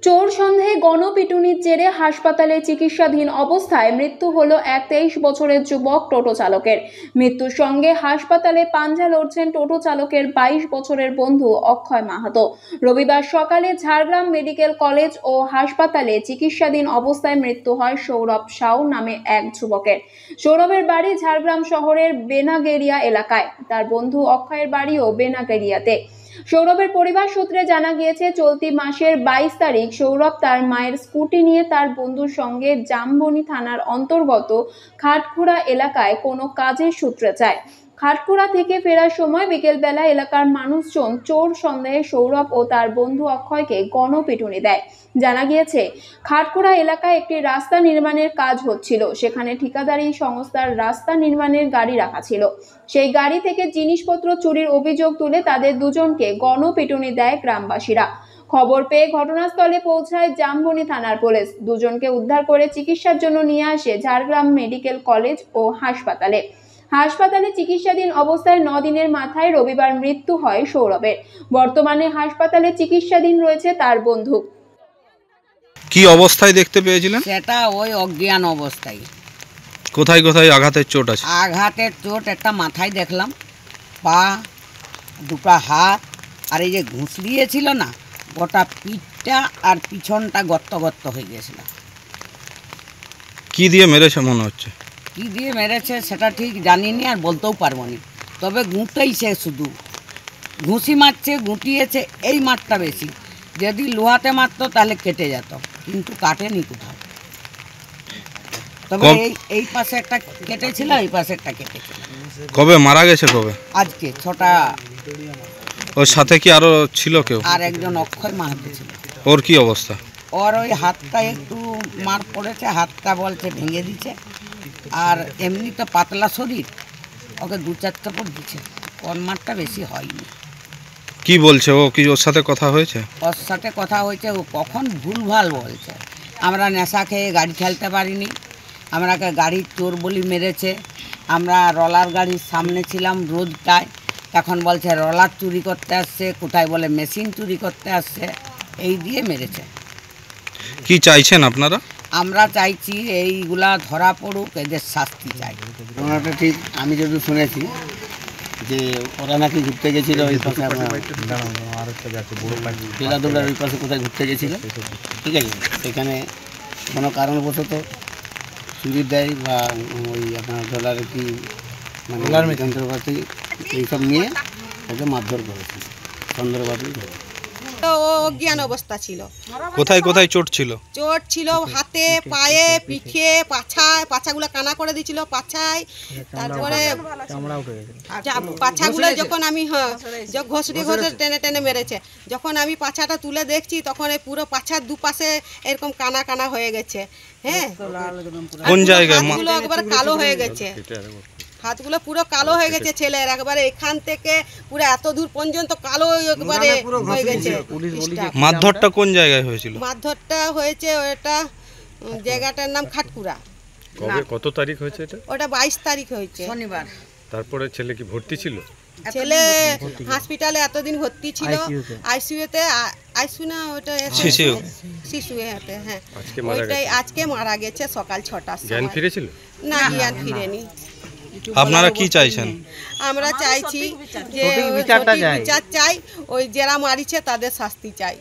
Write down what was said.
চোর সন্দেহে গণপিটুনির জেরে হাসপাতালে চিকিৎসাধীন অবস্থায় মৃত্যু হলো এক 23 বছরের যুবক টোটো চালকের। মৃত্যুর সঙ্গে হাসপাতালে পাঞ্জা লড়ছেন টোটো চালকের 22 বছরের বন্ধু অক্ষয় মাহাতো। রবিবার সকালে ঝাড়গ্রাম মেডিকেল কলেজ ও হাসপাতালে চিকিৎসাধীন অবস্থায় মৃত্যু হয় সৌরভ সাউ নামে এক যুবকের। সৌরভের বাড়ি ঝাড়গ্রাম শহরের বেনাগেরিয়া এলাকায়, তার বন্ধু অক্ষয়ের বাড়িও বেনাগেরিয়াতে। সৌরভের পরিবার সূত্রে জানা গিয়েছে, চলতি মাসের 22 তারিখ সৌরভ তার মায়ের স্কুটি নিয়ে তার বন্ধুর সঙ্গে জামবনি থানার অন্তর্গত খাটখুড়া এলাকায় কোনো কাজের সূত্রে যায়। খাটখুড়া থেকে ফেরার সময় বিকেলবেলা এলাকার মানুষজন চোর সন্দেহে সৌরভ ও তার বন্ধু অক্ষয়কে গণপিটুনি দেয়। জানা গিয়েছে, খাটখুড়া এলাকায় একটি রাস্তা নির্মাণের কাজ হচ্ছিল। সেখানে ঠিকাদারি সংস্থার রাস্তা নির্মাণের গাড়ি রাখা ছিল। সেই গাড়ি থেকে জিনিসপত্র চুরির অভিযোগ তুলে তাদের দুজনকে গণপিটুনি দেয় গ্রামবাসীরা। খবর পেয়ে ঘটনাস্থলে পৌঁছায় জামবনি থানার পুলিশ। দুজনকে উদ্ধার করে চিকিৎসার জন্য নিয়ে আসে ঝাড়গ্রাম মেডিকেল কলেজ ও হাসপাতালে। হাসপাতালে চিকিৎসাধীন অবস্থায় 9 দিনের মাথায় রবিবার মৃত্যু হয় সৌরভের। বর্তমানে হাসপাতালে চিকিৎসাধীন রয়েছে তার বন্ধু। কি অবস্থায় দেখতে পেয়েছিলেন? সেটা ওই অজ্ঞান অবস্থায়। কোথায় কোথায় আঘাতের চোট আছে? আঘাতের চোট একটা মাথায় দেখলাম, পা, দুটো হাত, আর এই যে ঘুষলিয়েছিল না, গোটা পিঠটা আর পিছনটা গর্ত গর্ত হয়ে গেছিল। কি দিয়ে মেরেছে মনে হচ্ছে? কি দিয়ে মেরেছে সেটা ঠিক জানিনি, আর বলতেও পারবো না। তবে গুঁটেইছে, শুধু ঘুষি মারছে, গুটিয়েছে, এই মারটা বেশি। যদি লোহাতে মারতো তাহলে কেটে যেত, কিন্তু কাটেনি কোথাও। তবে এই পাশে একটা কেটেছিল, এই পাশে একটা কেটেছিল। কবে মারা গেছে? কবে? আজকে 6টা। ওর সাথে কি আরো ছিল কেউ? আর একজন অক্ষয় মাহাতো ছিল। ওর কি অবস্থা? ওর ওই হাতটা একটু মার পড়েছে, হাতটা বলছে ভেঙে দিচ্ছে। আর এমনি তো পাতলা শরীর, ওকে 2-4 চাপড় দিচ্ছে। ওর মারটা বেশি হয়নি। কি বলছে ও? কি ওর সাথে কথা হয়েছে? ওর সাথে কথা হয়েছে, ও কখন ভুলভাল বলছে। আমরা নেশা খেয়ে গাড়ি ঠেলতে পারিনি, আমরাকে গাড়ির চোর বলি মেরেছে। আমরা রলার গাড়ির সামনে ছিলাম রোদটায়, এখন বলছে রলার চুরি করতে আসছে, কোথায় বলে মেশিন চুরি করতে আসছে। এই দিয়ে মেরেছে। কি চাইছেন আপনারা? আমরা চাইছি এইগুলা ধরা পড়ুক, এদের শাস্তি চাই। ঘটনাটা ঠিক আমি যদি শুনেছি যে ওরা নাকি ঘুরতে গেছিলো ওই পাশে, বেলাদুলার ওই পাশে কোথায় ঘুরতে গেছিলো, ঠিক আছে। সেখানে কোনো কারণবশত চুরি দেয় বা ওই আপনার ডলার কি মানে যন্ত্রপাতি এইসব নিয়ে ওকে মারধর করেছে সন্দেহভাবেই। তো ও অজ্ঞান অবস্থা ছিল। কোথায় কোথায় চোট ছিল? চোট ছিল হাতে, পায়ে, পিঠে, পাছাগুলো কানা করে দিয়েছিল পাছায়। তারপরে পাছাগুলো যখন আমি ঘষড়ি টেনে টেনে মেরেছে, যখন আমি পাছাটা তুলে দেখছি তখন এই পুরো পাছার দুপাশে এরকম কানা কানা হয়ে গেছে। হ্যাঁ, কোন জায়গায়? হাতগুলো একবার কালো হয়ে গেছে, হাতগুলো পুরো কালো হয়ে গেছে ছেলের, একবারে এখান থেকে পুরো এত দূর পর্যন্ত কালো একবারে হয়ে গেছে। মারধরটা কোন জায়গায় হয়েছিল? মারধরটা হয়েছে ওটা জায়গাটার নাম খাটকুড়া। কত তারিখ হয়েছে এটা? ওটা 22 তারিখ হয়েছে, শনিবার। তারপরে ছেলে কি ভর্তি ছিল? ছেলে হসপিটালে এতদিন ভর্তি ছিল, আইসিইউতে। আইসিইউ না, ওটা শিশুতে। হ্যাঁ, ওইটাই আজকে মারা গেছে সকাল 6টার সময়। জ্ঞান ফিরেছিল না, জ্ঞান ফিরেনি। আপনারা কি চাইছেন? আমরা চাইছি যে বিচার চাই, ওই যারা মারিছে তাদের শাস্তি চাই।